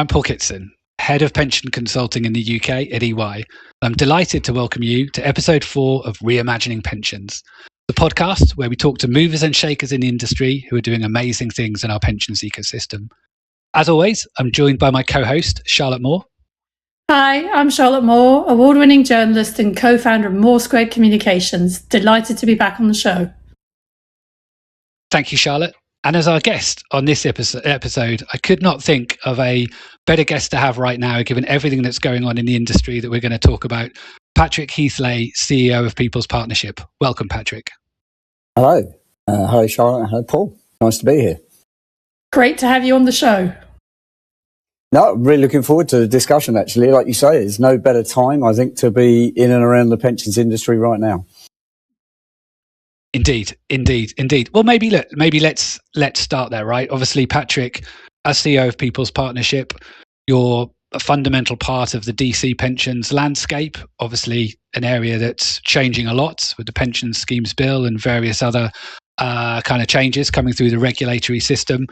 I'm Paul Kitson, Head of Pension Consulting in the UK at EY. I'm delighted to welcome you to episode 4 of Reimagining Pensions, the podcast where we talk to movers and shakers in the industry who are doing amazing things in our pensions ecosystem. As always, I'm joined by my co-host, Charlotte Moore. Hi, I'm Charlotte Moore, award-winning journalist and co-founder of Moore Squared Communications. Delighted to be back on the show. Thank you, Charlotte. And as our guest on this episode, I could not think of a better guest to have right now, given everything that's going on in the industry that we're going to talk about. Patrick Heath-Lay, CEO of People's Partnership. Welcome, Patrick. Hello. Hi, Charlotte. Hello, Paul. Nice to be here. Great to have you on the show. No, I'm really looking forward to the discussion, actually. Like you say, there's no better time, I think, to be in and around the pensions industry right now. Indeed. Well, maybe let's start there, right? Obviously, Patrick, as CEO of People's Partnership, you're a fundamental part of the DC pensions landscape. Obviously, an area that's changing a lot with the pension schemes bill and various other kind of changes coming through the regulatory system.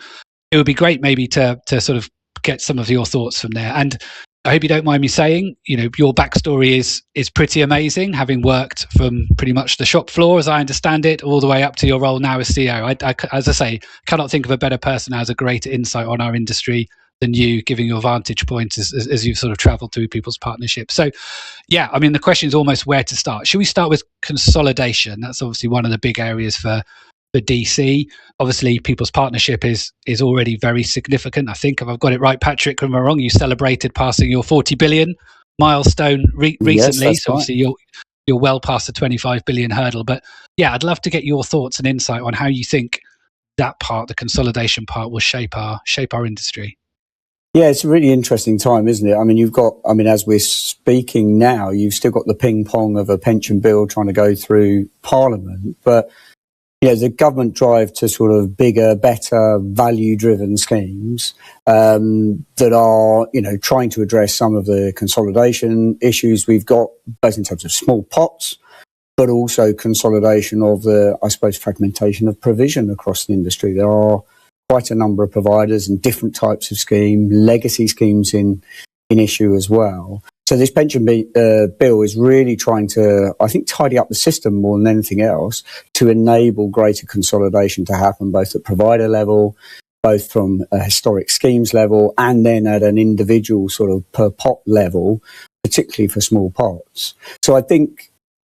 It would be great maybe to sort of get some of your thoughts from there. And I hope you don't mind me saying, your backstory is pretty amazing, having worked from pretty much the shop floor, as I understand it, all the way up to your role now as CEO. I, as I say, cannot think of a better person who has a greater insight on our industry than you, giving your vantage point as you've sort of traveled through People's Partnership. So, yeah, I mean, the question is almost where to start. Should we start with consolidation? That's obviously one of the big areas for DC. Obviously, People's Partnership is already very significant. I think, if I've got it right, Patrick, am I wrong? You celebrated passing your 40 billion milestone recently. Yes, So obviously you're well past the 25 billion hurdle. But yeah, I'd love to get your thoughts and insight on how you think that part, the consolidation part, will shape our industry. Yeah, it's a really interesting time, isn't it? I mean, as we're speaking now, you've still got the ping pong of a pension bill trying to go through Parliament, but the government drive to sort of bigger, better, value-driven schemes that are, trying to address some of the consolidation issues we've got, both in terms of small pots, but also consolidation of the, I suppose, fragmentation of provision across the industry. There are quite a number of providers and different types of scheme, legacy schemes in issue as well. So this pension bill is really trying to, I think, tidy up the system more than anything else to enable greater consolidation to happen, both at provider level, both from a historic schemes level, and then at an individual sort of per pot level, particularly for small pots. So I think,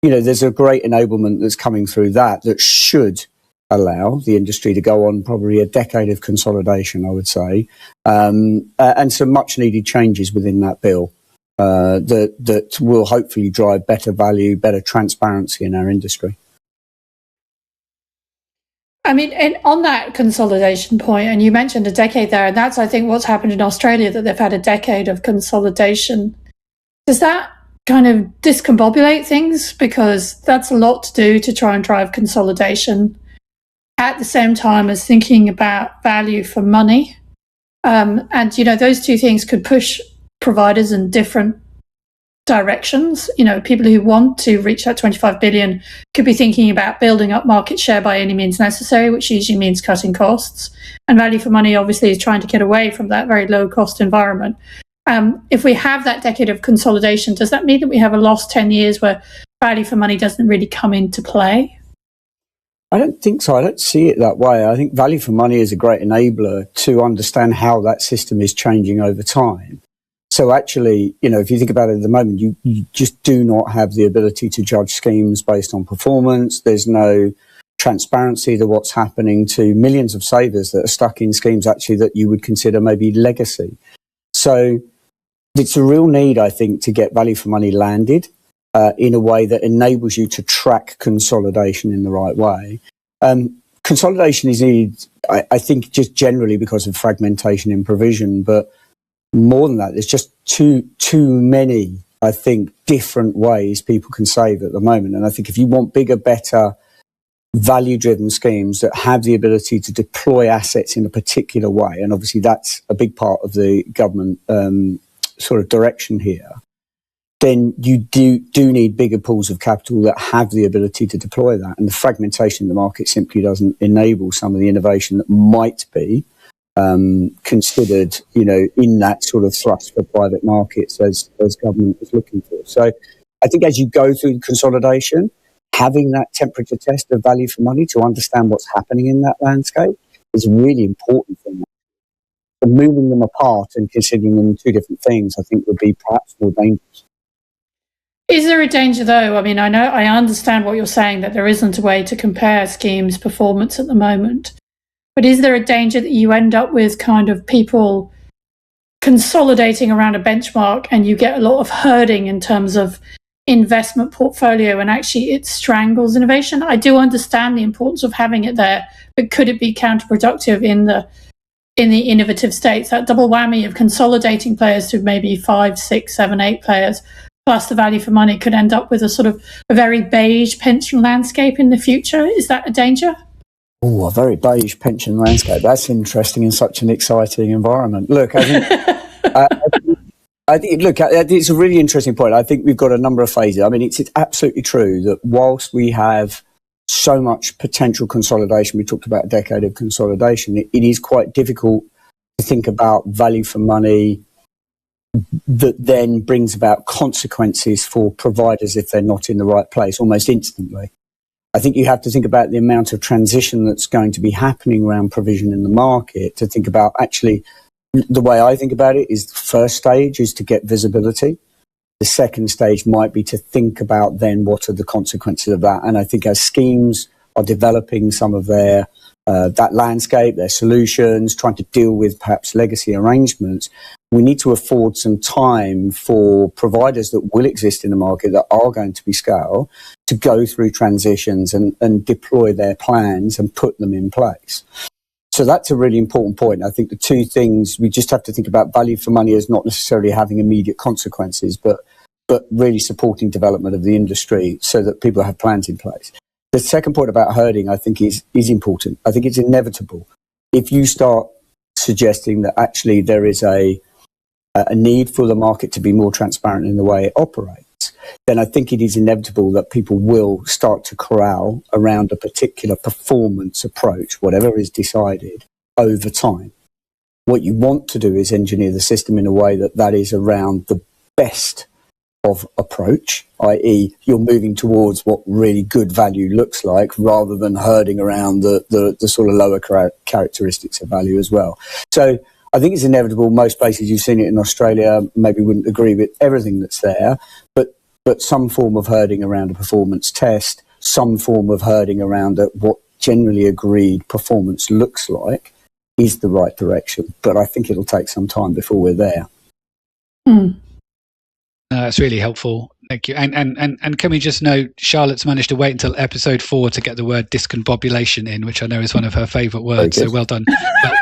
there's a great enablement that's coming through that should allow the industry to go on probably a decade of consolidation, I would say, and some much needed changes within that bill. That will hopefully drive better value, better transparency in our industry. I mean, and on that consolidation point, and you mentioned a decade there, and that's, I think, what's happened in Australia, that they've had a decade of consolidation. Does that kind of discombobulate things? Because that's a lot to do to try and drive consolidation at the same time as thinking about value for money. And, those two things could push providers in different directions. People who want to reach that 25 billion could be thinking about building up market share by any means necessary, which usually means cutting costs. And value for money obviously is trying to get away from that very low cost environment. If we have that decade of consolidation, does that mean that we have a lost 10 years where value for money doesn't really come into play? I don't think so. I don't see it that way. I think value for money is a great enabler to understand how that system is changing over time. So actually, if you think about it at the moment, you just do not have the ability to judge schemes based on performance. There's no transparency to what's happening to millions of savers that are stuck in schemes actually that you would consider maybe legacy. So it's a real need, I think, to get value for money landed in a way that enables you to track consolidation in the right way. Consolidation is needed, I think, just generally because of fragmentation in provision, but more than that, there's just too many, I think, different ways people can save at the moment. And I think if you want bigger, better, value-driven schemes that have the ability to deploy assets in a particular way, and obviously that's a big part of the government sort of direction here, then you do need bigger pools of capital that have the ability to deploy that. And the fragmentation in the market simply doesn't enable some of the innovation that might be considered, in that sort of thrust for private markets as government is looking for. So I think as you go through consolidation, having that temperature test of value for money to understand what's happening in that landscape is a really important thing. And moving them apart and considering them two different things, I think would be perhaps more dangerous. Is there a danger though? I mean, I understand what you're saying, that there isn't a way to compare schemes' performance at the moment. But is there a danger that you end up with kind of people consolidating around a benchmark and you get a lot of herding in terms of investment portfolio and actually it strangles innovation? I do understand the importance of having it there, but could it be counterproductive in the innovative states? That double whammy of consolidating players to maybe 5, 6, 7, 8 players plus the value for money could end up with a sort of a very beige pension landscape in the future. Is that a danger? Oh, a very beige pension landscape. That's interesting in such an exciting environment. Look, I think, it's a really interesting point. I think we've got a number of phases. I mean, it's absolutely true that whilst we have so much potential consolidation, we talked about a decade of consolidation, it is quite difficult to think about value for money that then brings about consequences for providers if they're not in the right place almost instantly. I think you have to think about the amount of transition that's going to be happening around provision in the market to think about actually, the way I think about it is the first stage is to get visibility. The second stage might be to think about then what are the consequences of that. And I think as schemes are developing some of their that landscape, their solutions, trying to deal with perhaps legacy arrangements, we need to afford some time for providers that will exist in the market that are going to be scale to go through transitions and deploy their plans and put them in place. So that's a really important point. I think the two things, we just have to think about value for money as not necessarily having immediate consequences, but really supporting development of the industry so that people have plans in place. The second point about herding, I think, is important. I think it's inevitable. If you start suggesting that actually there is a need for the market to be more transparent in the way it operates, then I think it is inevitable that people will start to corral around a particular performance approach, whatever is decided, over time. What you want to do is engineer the system in a way that is around the best of approach, i.e. you're moving towards what really good value looks like rather than herding around the sort of lower characteristics of value as well. So I think it's inevitable. Most places, you've seen it in Australia, maybe wouldn't agree with everything that's there, but some form of herding around a performance test, some form of herding around what generally agreed performance looks like is the right direction. But I think it'll take some time before we're there. That's really helpful. Thank you. And can we just note, Charlotte's managed to wait until episode 4 to get the word discombobulation in, which I know is one of her favourite words. So well done,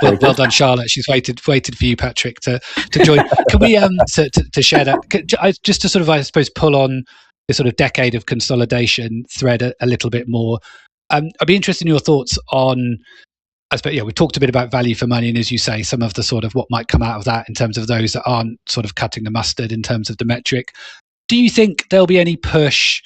well done, Charlotte. She's waited for you, Patrick, to join. Can we to share that? Just to sort of, I suppose, pull on the sort of decade of consolidation thread a little bit more. I'd be interested in your thoughts on. I suppose, we talked a bit about value for money, and as you say, some of the sort of what might come out of that in terms of those that aren't sort of cutting the mustard in terms of the metric. Do you think there'll be any push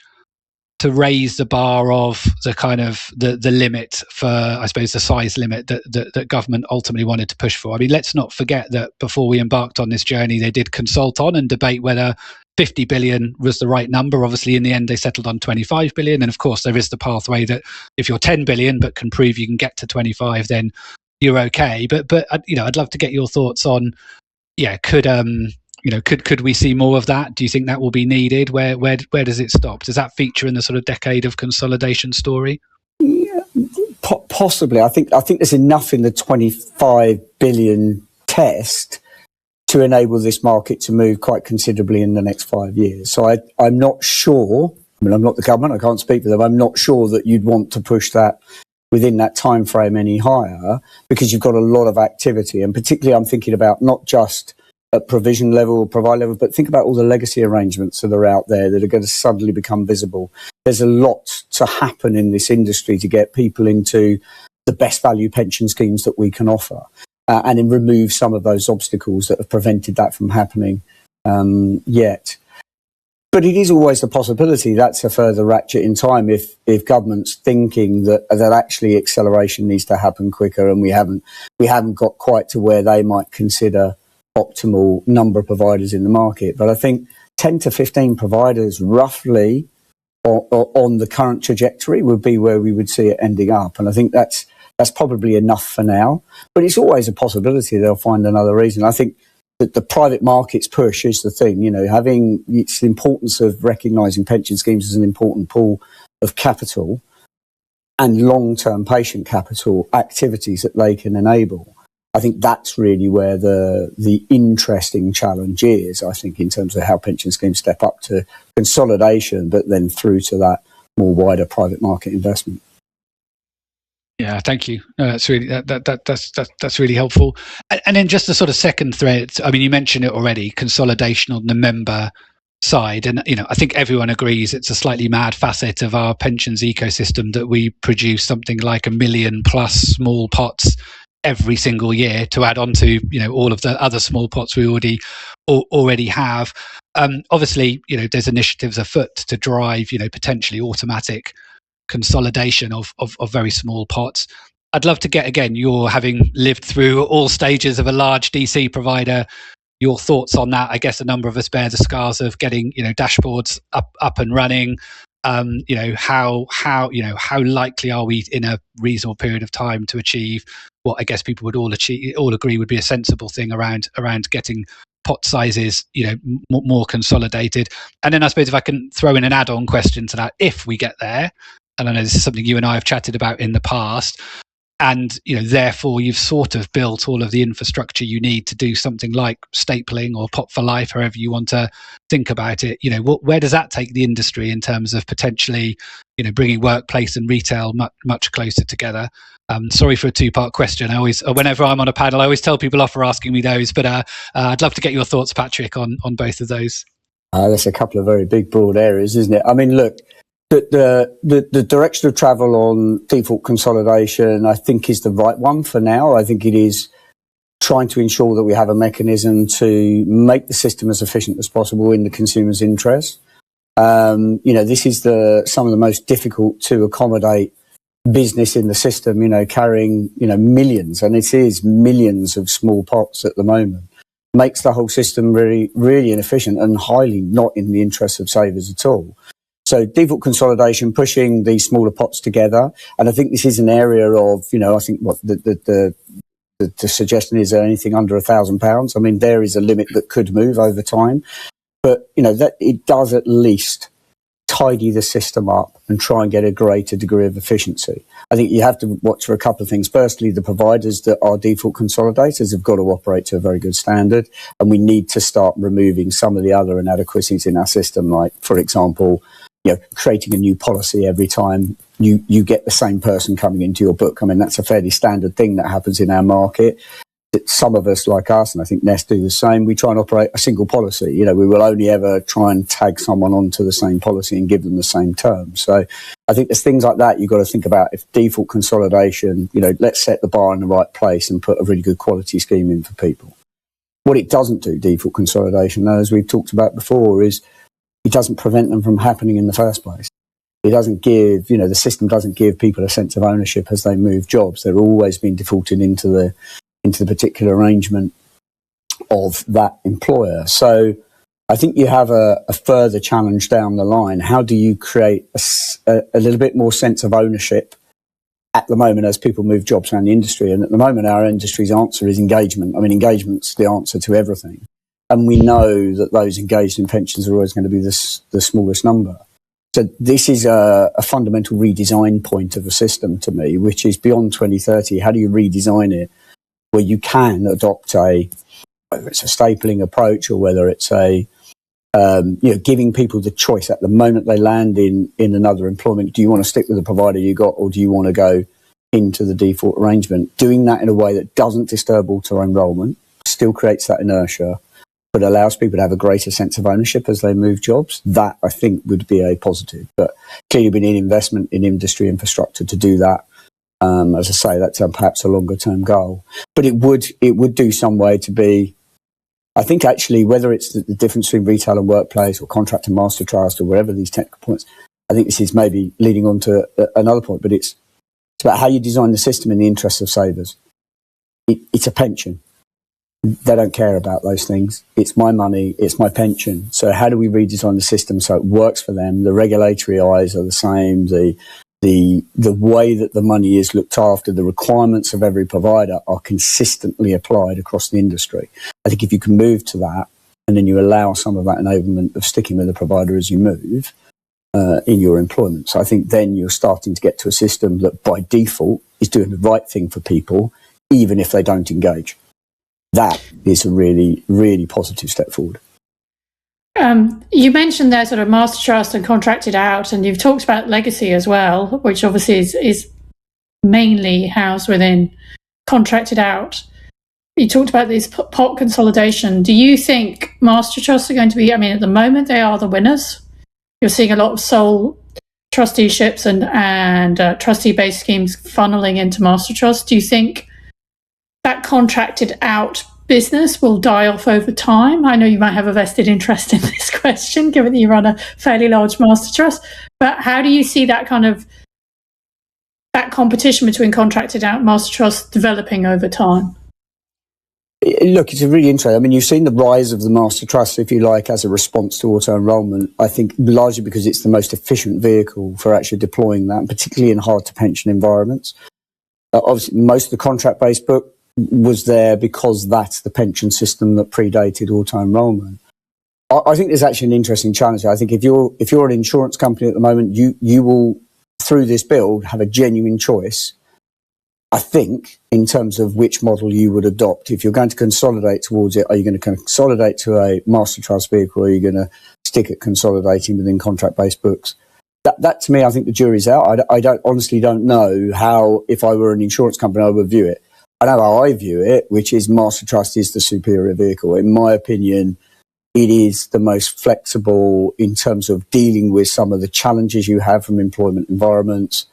to raise the bar of the kind of the limit for, I suppose, the size limit that government ultimately wanted to push for? I mean, let's not forget that before we embarked on this journey, they did consult on and debate whether 50 billion was the right number. Obviously, in the end, they settled on 25 billion. And of course, there is the pathway that if you're 10 billion, but can prove you can get to 25, then you're okay. But I'd love to get your thoughts on, could we see more of that? Do you think that will be needed? Where does it stop? Does that feature in the sort of decade of consolidation story? Yeah, possibly. I think there's enough in the 25 billion test to enable this market to move quite considerably in the next 5 years. So I'm not sure, I mean, I'm not the government, I can't speak for them, I'm not sure that you'd want to push that within that time frame any higher, because you've got a lot of activity. And particularly I'm thinking about not just at provision level or provide level, but think about all the legacy arrangements that are out there that are going to suddenly become visible. There's a lot to happen in this industry to get people into the best value pension schemes that we can offer. And then remove some of those obstacles that have prevented that from happening yet. But it is always a possibility. That's a further ratchet in time if government's thinking that actually acceleration needs to happen quicker, and we haven't got quite to where they might consider optimal number of providers in the market. But I think 10 to 15 providers roughly on the current trajectory would be where we would see it ending up. And I think that's probably enough for now. But it's always a possibility they'll find another reason. I think that the private markets push is the thing, it's the importance of recognising pension schemes as an important pool of capital and long-term patient capital activities that they can enable. I think that's really where the interesting challenge is, I think, in terms of how pension schemes step up to consolidation, but then through to that more wider private market investment. Yeah, thank you. No, that's really that's really helpful. And then just the sort of second thread. I mean, you mentioned it already: consolidation on the member side, and I think everyone agrees it's a slightly mad facet of our pensions ecosystem that we produce something like 1 million plus small pots every single year to add on to all of the other small pots we already have. Obviously, there's initiatives afoot to drive potentially automatic consolidation of very small pots. I'd love to get, again, you're having lived through all stages of a large DC provider, your thoughts on that. I guess a number of us bear the scars of getting dashboards up and running. How likely are we in a reasonable period of time to achieve what I guess people would all agree would be a sensible thing around getting pot sizes more consolidated? And then I suppose if I can throw in an add-on question to that, if we get there, and I know this is something you and I have chatted about in the past, and therefore you've sort of built all of the infrastructure you need to do something like stapling or pot for life, however you want to think about it. Where does that take the industry in terms of potentially bringing workplace and retail much closer together? Sorry for a two-part question. Whenever I'm on a panel, I always tell people off for asking me those, but I'd love to get your thoughts, Patrick, on both of those. That's a couple of very big, broad areas, isn't it? I mean, look, the direction of travel on default consolidation, I think, is the right one for now. I think it is trying to ensure that we have a mechanism to make the system as efficient as possible in the consumer's interest. This is some of the most difficult to accommodate business in the system, carrying, millions, and it is millions of small pots at the moment, makes the whole system really, really inefficient and highly not in the interest of savers at all. So default consolidation, pushing these smaller pots together. And I think this is an area of, I think what the suggestion is anything under £1,000. I mean, there is a limit that could move over time, but, that it does at least tidy the system up and try and get a greater degree of efficiency. I think you have to watch for a couple of things. Firstly, the providers that are default consolidators have got to operate to a very good standard, and we need to start removing some of the other inadequacies in our system, like, for example, creating a new policy every time you get the same person coming into your book. I mean, that's a fairly standard thing that happens in our market. Some of us, like us, and I think Nest do the same, we try and operate a single policy. We will only ever try and tag someone onto the same policy and give them the same terms. So I think there's things like that you've got to think about. If default consolidation, let's set the bar in the right place and put a really good quality scheme in for people. What it doesn't do, default consolidation, though, as we've talked about before, is it doesn't prevent them from happening in the first place. It doesn't give, the system doesn't give people a sense of ownership as they move jobs. They're always being defaulted into the particular arrangement of that employer. So I think you have a further challenge down the line. How do you create a little bit more sense of ownership at the moment as people move jobs around the industry? And at the moment, our industry's answer is engagement. I mean, engagement's the answer to everything. And we know that those engaged in pensions are always going to be the smallest number. So this is a fundamental redesign point of a system to me, which is beyond 2030. How do you redesign it where you can adopt whether it's a stapling approach or whether it's giving people the choice at the moment they land in another employment. Do you want to stick with the provider you got, or do you want to go into the default arrangement? Doing that in a way that doesn't disturb auto enrolment, still creates that inertia, but allows people to have a greater sense of ownership as they move jobs. That, I think, would be a positive. But clearly we need investment in industry infrastructure to do that. As I say, that's perhaps a longer term goal. But it would do some way to be I think actually whether it's the difference between retail and workplace or contract and master trust or wherever these technical points, I think this is maybe leading on to another point, but it's about how you design the system in the interests of savers. It's a pension. They don't care about those things. It's my money, it's my pension. So how do we redesign the system so it works for them? The regulatory eyes are the same. The way that the money is looked after, the requirements of every provider are consistently applied across the industry. I think if you can move to that, and then you allow some of that enablement of sticking with the provider as you move in your employment. So I think then you're starting to get to a system that by default is doing the right thing for people, even if they don't engage. That is a really, really positive step forward. You mentioned there sort of master trust and contracted out, and you've talked about legacy as well, which obviously is mainly housed within contracted out. You talked about this pot consolidation. Do you think master trusts are going to be, I mean, at the moment they are the winners. You're seeing a lot of sole trusteeships and trustee-based schemes funneling into master trusts. Do you think that contracted out business will die off over time? I know you might have a vested interest in this question, given that you run a fairly large master trust, but how do you see that kind of that competition between contracted out and master trusts developing over time? Look, it's a really interesting. I mean, you've seen the rise of the master trust, if you like, as a response to auto-enrolment. I think largely because it's the most efficient vehicle for actually deploying that, particularly in hard-to-pension environments. Obviously, most of the contract-based book was there because that's the pension system that predated auto-enrolment. I think there's actually an interesting challenge. I think if you're an insurance company at the moment, you will, through this build, have a genuine choice, I think, in terms of which model you would adopt. If you're going to consolidate towards it, are you going to consolidate to a master trust vehicle, or are you going to stick at consolidating within contract-based books? That to me, I think the jury's out. I honestly don't know how, if I were an insurance company, I would view it. I know how I view it, which is master trust is the superior vehicle. In my opinion, it is the most flexible in terms of dealing with some of the challenges you have from employment environments.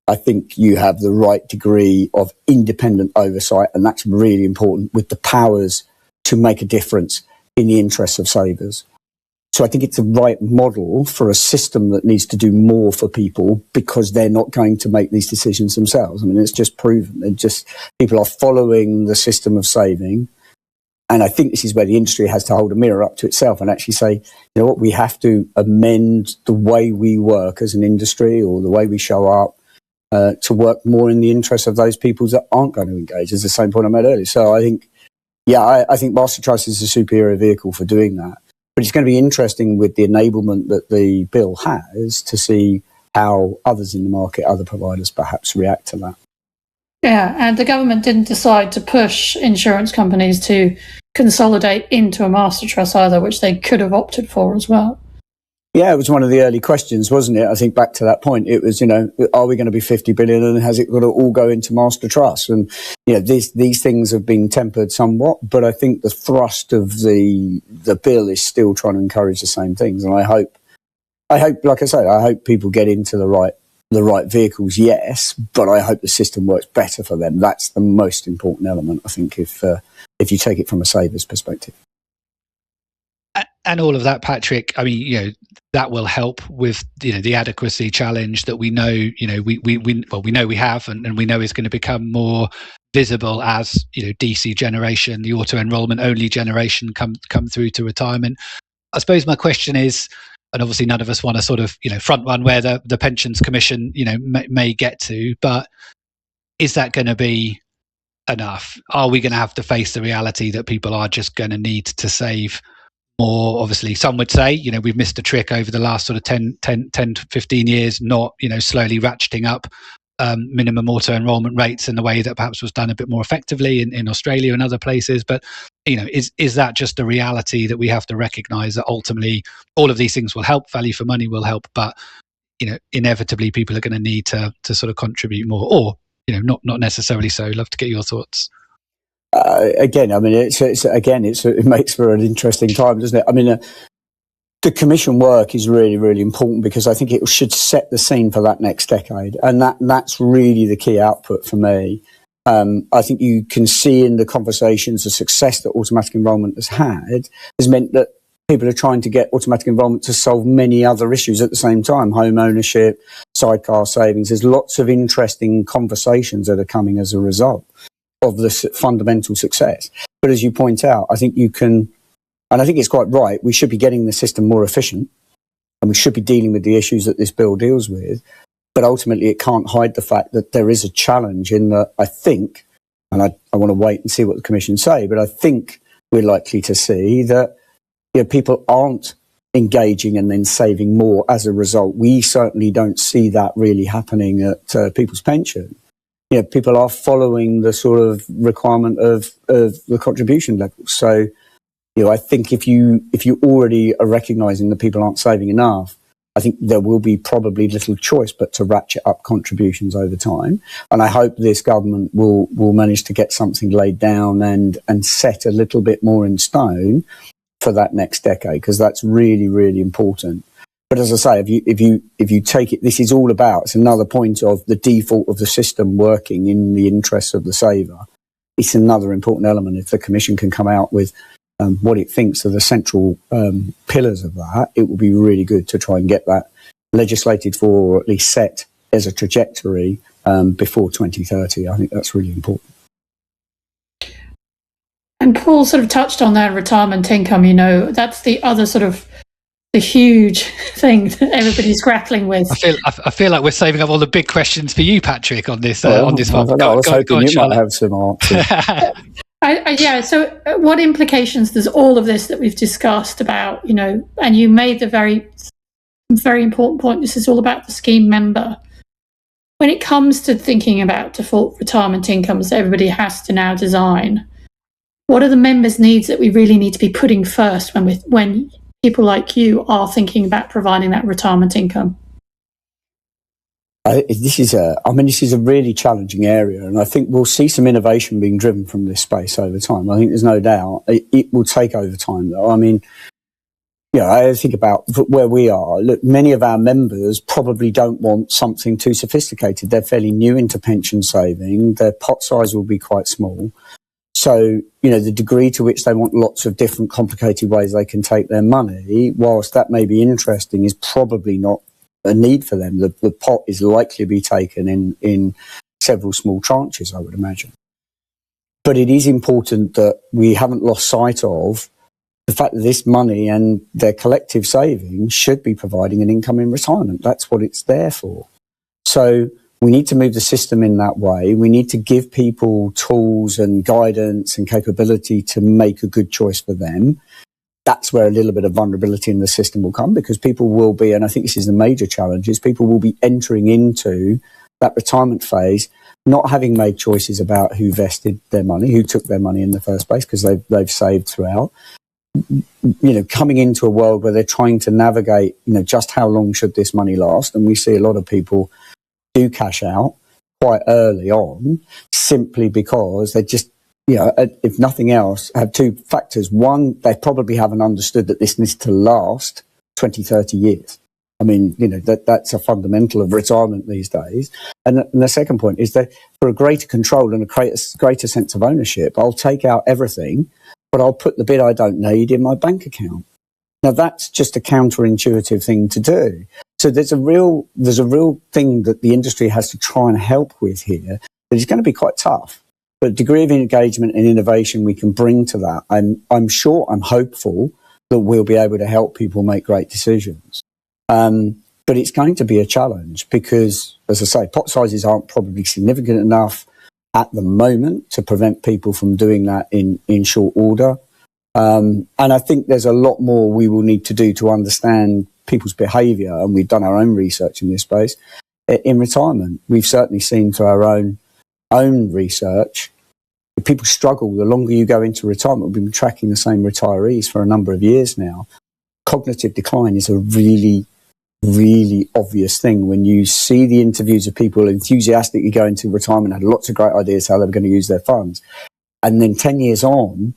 I think you have the right degree of independent oversight, and that's really important, with the powers to make a difference in the interests of savers. So I think it's the right model for a system that needs to do more for people because they're not going to make these decisions themselves. I mean, it's just proven. People are following the system of saving. And I think this is where the industry has to hold a mirror up to itself and actually say, you know what, we have to amend the way we work as an industry, or the way we show up, to work more in the interest of those people that aren't going to engage. It's the same point I made earlier. So I think, I think Master Trust is a superior vehicle for doing that. But it's going to be interesting with the enablement that the bill has to see how others in the market, other providers perhaps react to that. Yeah, and the government didn't decide to push insurance companies to consolidate into a master trust either, which they could have opted for as well. Yeah, it was one of the early questions, wasn't it? I think back to that point, it was, are we going to be 50 billion and has it got to all go into master trust? And, these things have been tempered somewhat, but I think the thrust of the bill is still trying to encourage the same things. And I hope, like I say, I hope people get into the right vehicles, yes, but I hope the system works better for them. That's the most important element, I think, if you take it from a saver's perspective. And all of that, Patrick, I mean, that will help with, the adequacy challenge that we know, we know we have, and we know is going to become more visible as, DC generation, the auto enrollment only generation come through to retirement. I suppose my question is, and obviously none of us want to sort of, front run where the Pensions Commission, may get to, but is that going to be enough? Are we going to have to face the reality that people are just going to need to save more? Obviously, some would say, we've missed a trick over the last sort of 10 to 15 years, not, slowly ratcheting up minimum auto enrollment rates in the way that perhaps was done a bit more effectively in Australia and other places. But, is that just a reality that we have to recognize that ultimately all of these things will help, value for money will help, but, inevitably people are going to need to sort of contribute more, or, not necessarily so. Love to get your thoughts. Again, I mean, it makes for an interesting time, doesn't it? I mean, the commission work is really, really important because I think it should set the scene for that next decade, and that's really the key output for me. I think you can see in the conversations the success that automatic enrolment has meant that people are trying to get automatic enrolment to solve many other issues at the same time. Home ownership, sidecar savings. There's lots of interesting conversations that are coming as a result of the fundamental success. But as you point out, I think you can, and I think it's quite right, we should be getting the system more efficient and we should be dealing with the issues that this bill deals with. But ultimately, it can't hide the fact that there is a challenge in that I think, and I want to wait and see what the Commission say, but I think we're likely to see that people aren't engaging and then saving more as a result. We certainly don't see that really happening at people's pension. People are following the sort of requirement of the contribution level. So, I think if you already are recognising that people aren't saving enough, I think there will be probably little choice but to ratchet up contributions over time. And I hope this government will manage to get something laid down and set a little bit more in stone for that next decade, because that's really, really important. But as I say, if you take it, this is all about, it's another point of the default of the system working in the interests of the saver. It's another important element. If the Commission can come out with what it thinks are the central pillars of that, it will be really good to try and get that legislated for, or at least set as a trajectory before 2030. I think that's really important. And Paul sort of touched on that retirement income. That's the other sort of the huge thing that everybody's grappling with. I feel like we're saving up all the big questions for you, Patrick, on this one. I was hoping you might have some answers. So what implications does all of this that we've discussed about, and you made the very, very important point, this is all about the scheme member. When it comes to thinking about default retirement incomes that everybody has to now design, what are the members' needs that we really need to be putting first when people like you are thinking about providing that retirement income? This is a really challenging area, and I think we'll see some innovation being driven from this space over time. I think there's no doubt it will take over time, though. I think about where we are. Look, many of our members probably don't want something too sophisticated. They're fairly new into pension saving. Their pot size will be quite small. So, the degree to which they want lots of different complicated ways they can take their money, whilst that may be interesting, is probably not a need for them. The pot is likely to be taken in several small tranches, I would imagine. But it is important that we haven't lost sight of the fact that this money and their collective savings should be providing an income in retirement. That's what it's there for. So we need to move the system in that way. We need to give people tools and guidance and capability to make a good choice for them. That's where a little bit of vulnerability in the system will come, because people will be, and I think this is the major challenge, is people will be entering into that retirement phase not having made choices about who vested their money, who took their money in the first place, because they've saved throughout. Coming into a world where they're trying to navigate, just how long should this money last? And we see a lot of people do cash out quite early on, simply because they just, if nothing else, have two factors. One, they probably haven't understood that this needs to last 20, 30 years. That's a fundamental of retirement these days. And the second point is that for a greater control and a greater sense of ownership, I'll take out everything, but I'll put the bit I don't need in my bank account. Now, that's just a counterintuitive thing to do. So there's a real thing that the industry has to try and help with here that is going to be quite tough. But a degree of engagement and innovation we can bring to that, I'm hopeful that we'll be able to help people make great decisions. But it's going to be a challenge because, as I say, pot sizes aren't probably significant enough at the moment to prevent people from doing that in short order. And I think there's a lot more we will need to do to understand people's behaviour, and we've done our own research in this space in retirement. We've certainly seen through our own research that people struggle the longer you go into retirement. We've been tracking the same retirees for a number of years now. Cognitive decline is a really, really obvious thing when you see the interviews of people enthusiastically going to retirement, had lots of great ideas how they were going to use their funds, and then 10 years on,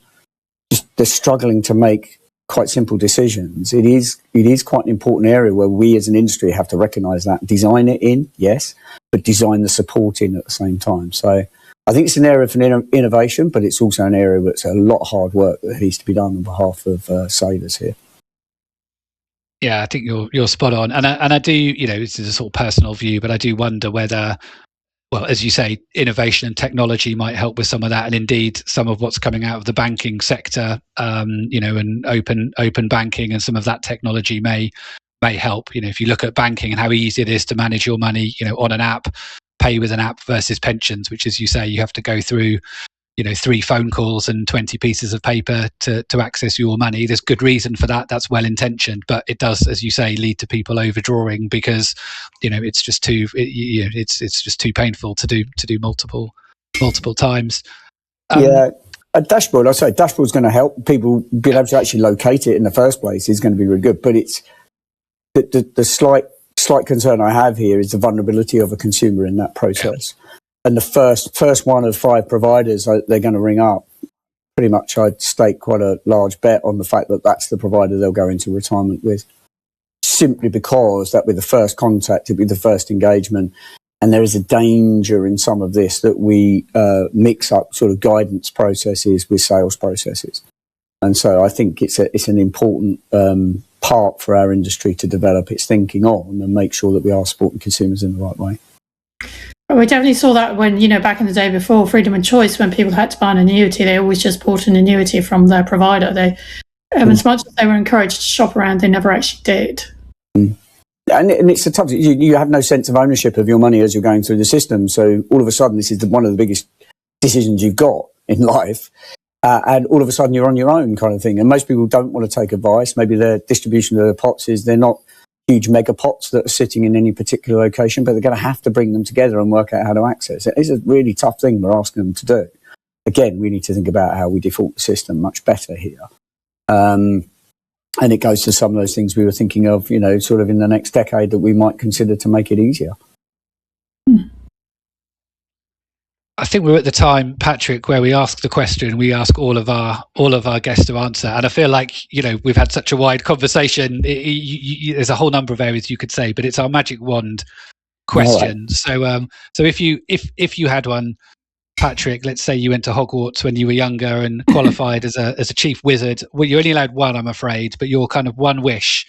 they're struggling to make quite simple decisions. It is quite an important area where we as an industry have to recognise that, design it in, yes, but design the support in at the same time. So I think it's an area for innovation, but it's also an area that's a lot of hard work that needs to be done on behalf of savers here. Yeah, I think you're spot on, and I do. This is a sort of personal view, but I do wonder whether, well, as you say, innovation and technology might help with some of that, and indeed some of what's coming out of the banking sector, and open banking, and some of that technology may help. If you look at banking and how easy it is to manage your money, on an app, pay with an app versus pensions, which, as you say, you have to go through 3 phone calls and 20 pieces of paper to access your money. There's good reason for that. That's well intentioned, but it does, as you say, lead to people overdrawing because it's just too it's just too painful to do multiple times. A dashboard. I say dashboard's going to help people be able to actually locate it in the first place. Is going to be really good, but it's the slight concern I have here is the vulnerability of a consumer in that process. Yeah. And the first one of 5 providers they're going to ring up, pretty much I'd stake quite a large bet on the fact that that's the provider they'll go into retirement with, simply because that with the first contact, it'll be the first engagement. And there is a danger in some of this that we mix up sort of guidance processes with sales processes. And so I think it's an important part for our industry to develop its thinking on and make sure that we are supporting consumers in the right way. We definitely saw that when, back in the day before freedom and choice, when people had to buy an annuity, they always just bought an annuity from their provider. They, as much as they were encouraged to shop around, they never actually did. And it's a tough, you have no sense of ownership of your money as you're going through the system. So all of a sudden, this is one of the biggest decisions you've got in life. And all of a sudden, you're on your own kind of thing. And most people don't want to take advice. Maybe their distribution of their pots is they're not huge mega pots that are sitting in any particular location, but they're going to have to bring them together and work out how to access it. It's a really tough thing we're asking them to do. Again, we need to think about how we default the system much better here. And it goes to some of those things we were thinking of, sort of in the next decade that we might consider to make it easier. I think we're at the time, Patrick, where we ask the question, we ask all of our guests to answer. And I feel like, we've had such a wide conversation. There's a whole number of areas you could say, but it's our magic wand question. Right. So if you had one, Patrick, let's say you went to Hogwarts when you were younger and qualified as a chief wizard. Well, you're only allowed one, I'm afraid, but your kind of one wish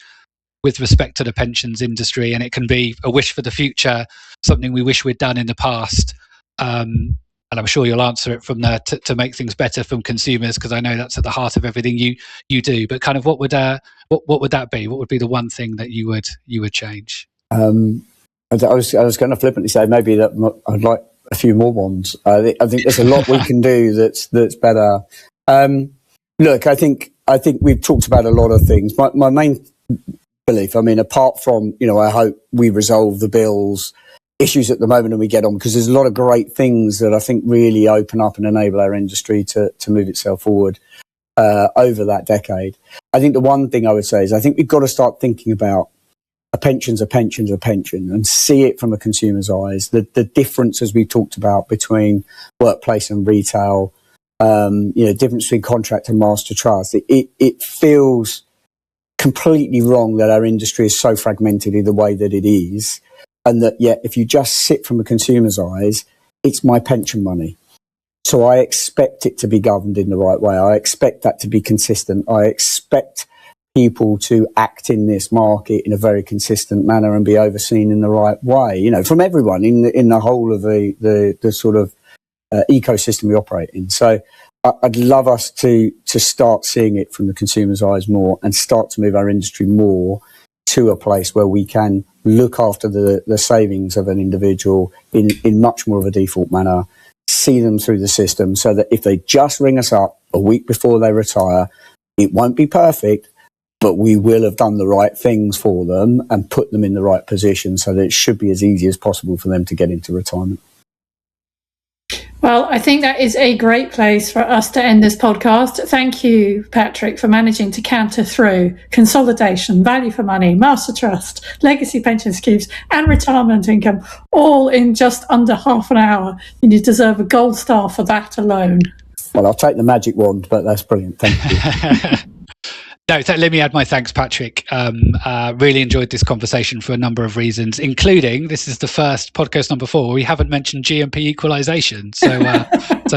with respect to the pensions industry, and it can be a wish for the future, something we wish we'd done in the past. And I'm sure you'll answer it from there to make things better from consumers, because I know that's at the heart of everything you do. But kind of what would that be? What would be the one thing that you would change? I was going to flippantly say maybe that I'd like a few more ones. I think there's a lot we can do that's better. Look, I think we've talked about a lot of things. My main belief, apart from I hope we resolve the bills issues at the moment and we get on, because there's a lot of great things that I think really open up and enable our industry to move itself forward over that decade. I think the one thing I would say is I think we've got to start thinking about a pension's a pension and see it from a consumer's eyes. The difference, as we talked about, between workplace and retail, difference between contract and master trust. It feels completely wrong that our industry is so fragmented in the way that it is. And that yet, if you just sit from a consumer's eyes, it's my pension money. So I expect it to be governed in the right way. I expect that to be consistent. I expect people to act in this market in a very consistent manner and be overseen in the right way, from everyone in the whole of the sort of ecosystem we operate in. So I'd love us to start seeing it from the consumer's eyes more and start to move our industry more to a place where we can look after the savings of an individual in much more of a default manner, see them through the system so that if they just ring us up a week before they retire, it won't be perfect, but we will have done the right things for them and put them in the right position so that it should be as easy as possible for them to get into retirement. Well, I think that is a great place for us to end this podcast. Thank you, Patrick, for managing to canter through consolidation, value for money, master trust, legacy pension schemes, and retirement income, all in just under half an hour. You deserve a gold star for that alone. Well, I'll take the magic wand, but that's brilliant. Thank you. No, let me add my thanks, Patrick. Really enjoyed this conversation for a number of reasons, including this is the first podcast number 4 where we haven't mentioned GMP equalization. So, so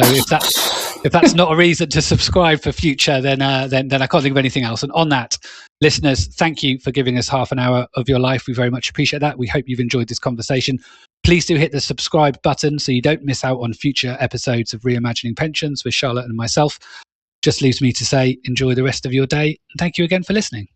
if that's not a reason to subscribe for future, then I can't think of anything else. And on that, listeners, thank you for giving us half an hour of your life. We very much appreciate that. We hope you've enjoyed this conversation. Please do hit the subscribe button so you don't miss out on future episodes of Reimagining Pensions with Charlotte and myself. Just leaves me to say, enjoy the rest of your day. And thank you again for listening.